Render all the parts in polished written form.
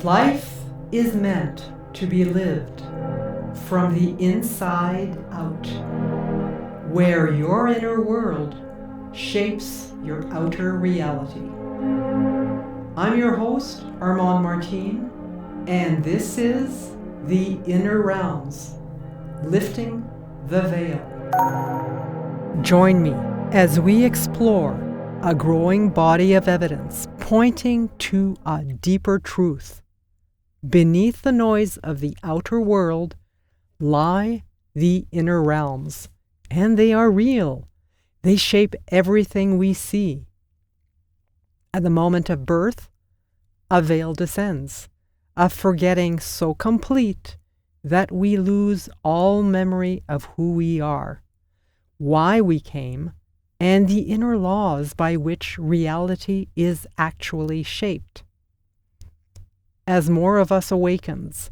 Life is meant to be lived from the inside out, where your inner world shapes your outer reality. I'm your host, Armand Martin, and this is The Inner Realms, Lifting the Veil. Join me as we explore a growing body of evidence pointing to a deeper truth. Beneath the noise of the outer world lie the inner realms, and they are real. They shape everything we see. At the moment of birth, a veil descends, a forgetting so complete that we lose all memory of who we are, why we came, and the inner laws by which reality is actually shaped. As more of us awakens,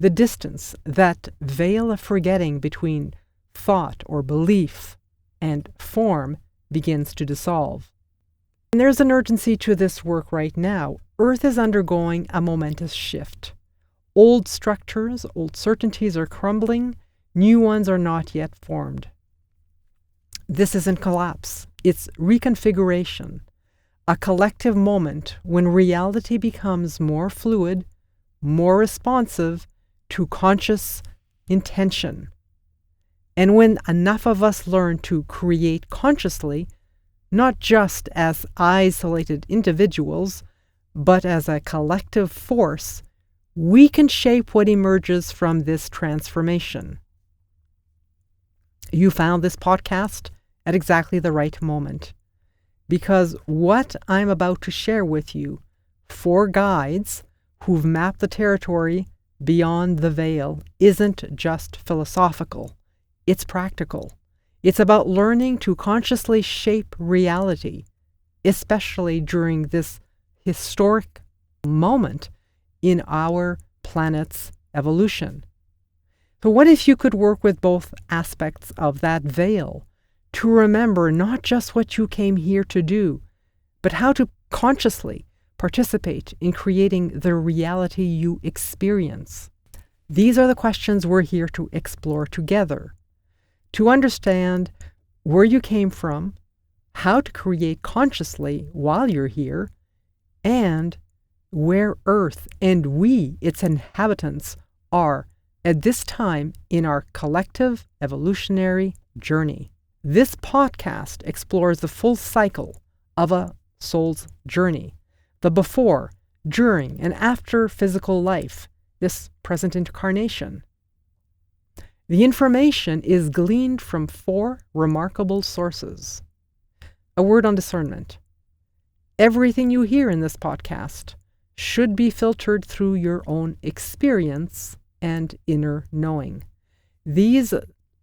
the distance, that veil of forgetting between thought or belief and form, begins to dissolve. And there's an urgency to this work right now. Earth is undergoing a momentous shift. Old structures, old certainties are crumbling, new ones are not yet formed. This isn't collapse, it's reconfiguration, a collective moment when reality becomes more fluid, more responsive to conscious intention. And when enough of us learn to create consciously, not just as isolated individuals, but as a collective force, we can shape what emerges from this transformation. You found this podcast at exactly the right moment, because what I'm about to share with you, 4 guides who've mapped the territory beyond the veil, isn't just philosophical, it's practical. It's about learning to consciously shape reality, especially during this historic moment in our planet's evolution. So what if you could work with both aspects of that veil to remember not just what you came here to do, but how to consciously participate in creating the reality you experience? These are the questions we're here to explore together, to understand where you came from, how to create consciously while you're here, and where Earth and we, its inhabitants, are at this time in our collective evolutionary journey. This podcast explores the full cycle of a soul's journey, the before, during, and after physical life, this present incarnation. The information is gleaned from 4 remarkable sources. A word on discernment. Everything you hear in this podcast should be filtered through your own experience and inner knowing. These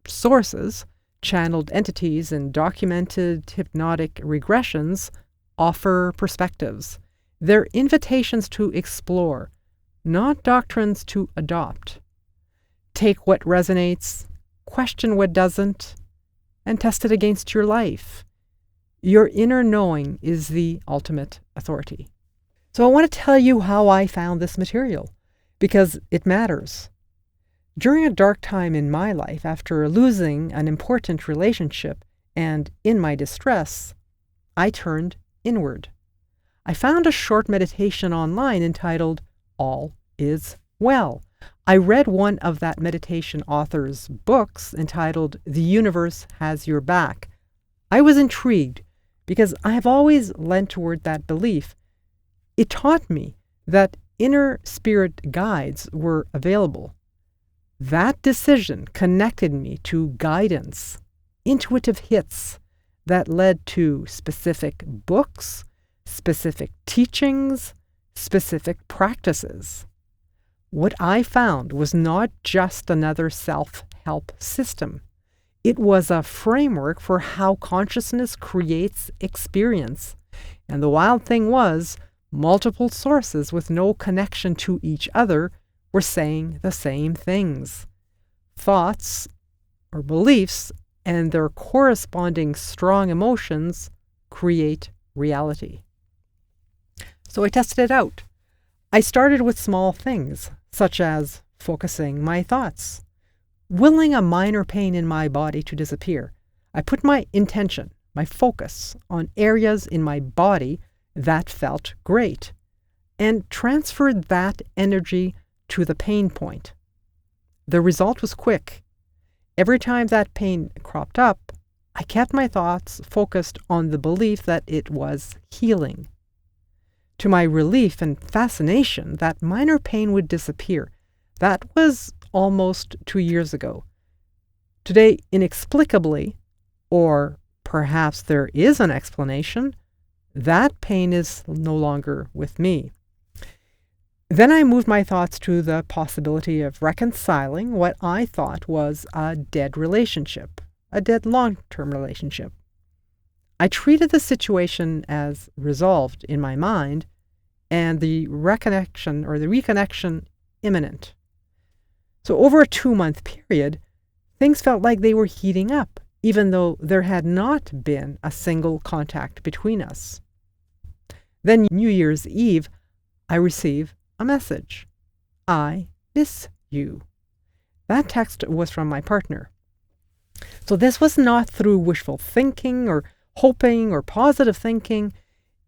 sources, channeled entities and documented hypnotic regressions, offer perspectives. They're invitations to explore, not doctrines to adopt. Take what resonates, question what doesn't, and test it against your life. Your inner knowing is the ultimate authority. So I want to tell you how I found this material, because it matters. During a dark time in my life, after losing an important relationship and in my distress, I turned inward. I found a short meditation online entitled All is Well. I read one of that meditation author's books entitled The Universe Has Your Back. I was intrigued because I have always lent toward that belief. It taught me that inner spirit guides were available. That decision connected me to guidance, intuitive hits that led to specific books, specific teachings, specific practices. What I found was not just another self-help system. It was a framework for how consciousness creates experience. And the wild thing was, multiple sources with no connection to each other were saying the same things. Thoughts or beliefs and their corresponding strong emotions create reality. So I tested it out. I started with small things, such as focusing my thoughts, willing a minor pain in my body to disappear. I put my intention, my focus, on areas in my body that felt great, and transferred that energy to the pain point. The result was quick. Every time that pain cropped up, I kept my thoughts focused on the belief that it was healing. To my relief and fascination, that minor pain would disappear. That was almost 2 years ago. Today, inexplicably, or perhaps there is an explanation, that pain is no longer with me. Then I moved my thoughts to the possibility of reconciling what I thought was a dead relationship, a dead long-term relationship. I treated the situation as resolved in my mind and the reconnection imminent. So over a 2-month period, things felt like they were heating up, even though there had not been a single contact between us. Then New Year's Eve, I receive a message. I miss you. That text was from my partner. So this was not through wishful thinking or hoping or positive thinking.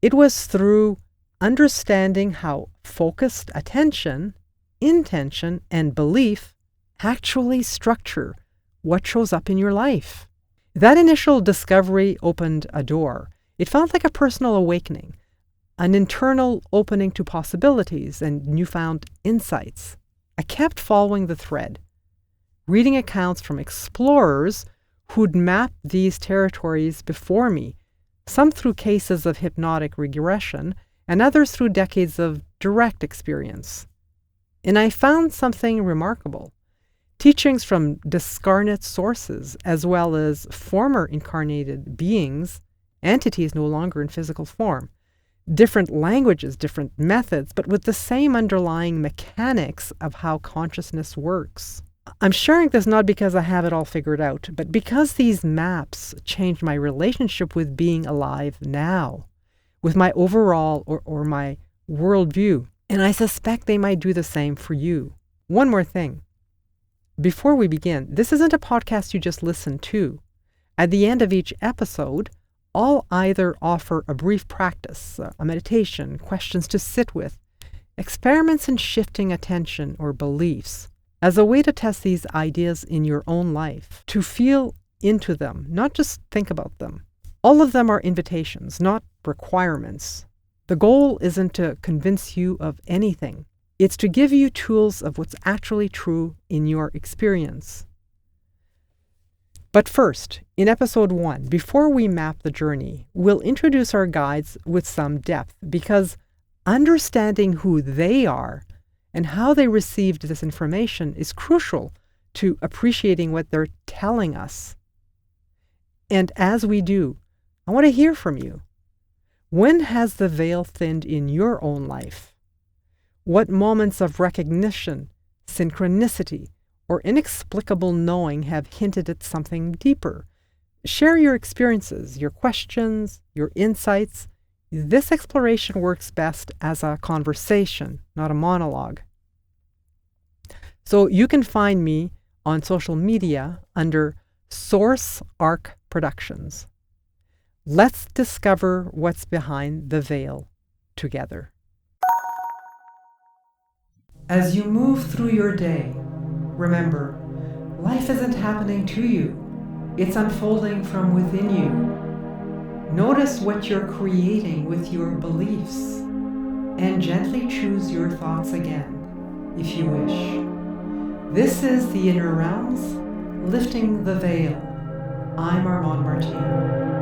It was through understanding how focused attention, intention, and belief actually structure what shows up in your life. That initial discovery opened a door. It felt like a personal awakening, an internal opening to possibilities and newfound insights. I kept following the thread, reading accounts from explorers who'd mapped these territories before me, some through cases of hypnotic regression and others through decades of direct experience. And I found something remarkable. Teachings from discarnate sources, as well as former incarnated beings, entities no longer in physical form, different languages, different methods, but with the same underlying mechanics of how consciousness works. I'm sharing this not because I have it all figured out, but because these maps changed my relationship with being alive now, with my overall or my worldview. And I suspect they might do the same for you. One more thing. Before we begin, this isn't a podcast you just listen to. At the end of each episode, I'll either offer a brief practice, a meditation, questions to sit with, experiments in shifting attention or beliefs, as a way to test these ideas in your own life, to feel into them, not just think about them. All of them are invitations, not requirements. The goal isn't to convince you of anything. It's to give you tools of what's actually true in your experience. But first, in episode 1, before we map the journey, we'll introduce our guides with some depth, because understanding who they are and how they received this information is crucial to appreciating what they're telling us. And as we do, I want to hear from you. When has the veil thinned in your own life? What moments of recognition, synchronicity, or inexplicable knowing have hinted at something deeper? Share your experiences, your questions, your insights. This exploration works best as a conversation, not a monologue. So you can find me on social media under Source Arc Productions. Let's discover what's behind the veil together. As you move through your day, remember, life isn't happening to you. It's unfolding from within you. Notice what you're creating with your beliefs, and gently choose your thoughts again, if you wish. This is the Inner Realms, lifting the veil. I'm Armand Martin.